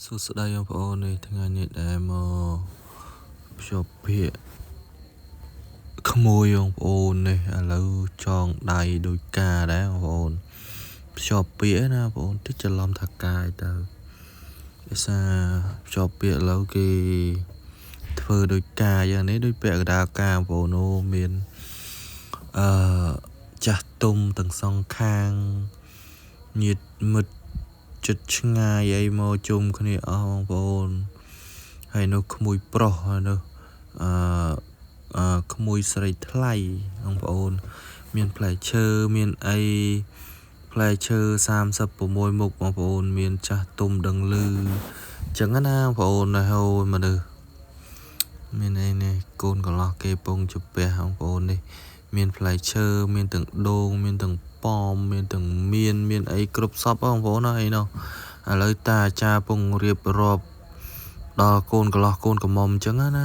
សួស្តីបងប្អូននេះថ្ងៃនេះដែលមកភ្ជាប់ពាក្យក្មួយបងប្អូននេះឥឡូវចងដៃដូចការដែរបងប្អូនភ្ជាប់ពាក្យណាបងប្អូនតិចច្រឡំថាកាយទៅភាសាភ្ជាប់ពាក្យឥឡូវគេធ្វើដូចការយ៉ាងនេះដូចពាក្យកដាការបងប្អូនអូមានចាស់ទុំទាំងសងខាងញាតិមិត្តចិត្តឆ្ងាយអីមកជុំគ្នាអស់បងប្អូនហើយនោះក្មួយប្រុសហើយនោះក្មួយស្រីថ្លៃបងប្អូនមានផ្លែឈើមានអីផ្លែឈើ36មុខបងប្អូនមានចាស់ទុំដឹងឮចឹងណាបងប្អូនហើយមនុស្សមានអីនេះកូនកន្លោះគេពងជពះបងប្អូននេះមានផ្លែឈើមានទាំងដូងមានទាំងប៉មមានទាំងមានអីគ្រប់សពបងប្អូនអីនោះឥឡូវតាអាចារ្យពងរៀបរាប់ដល់កូនកន្លោះកូនកំមុំចឹងណា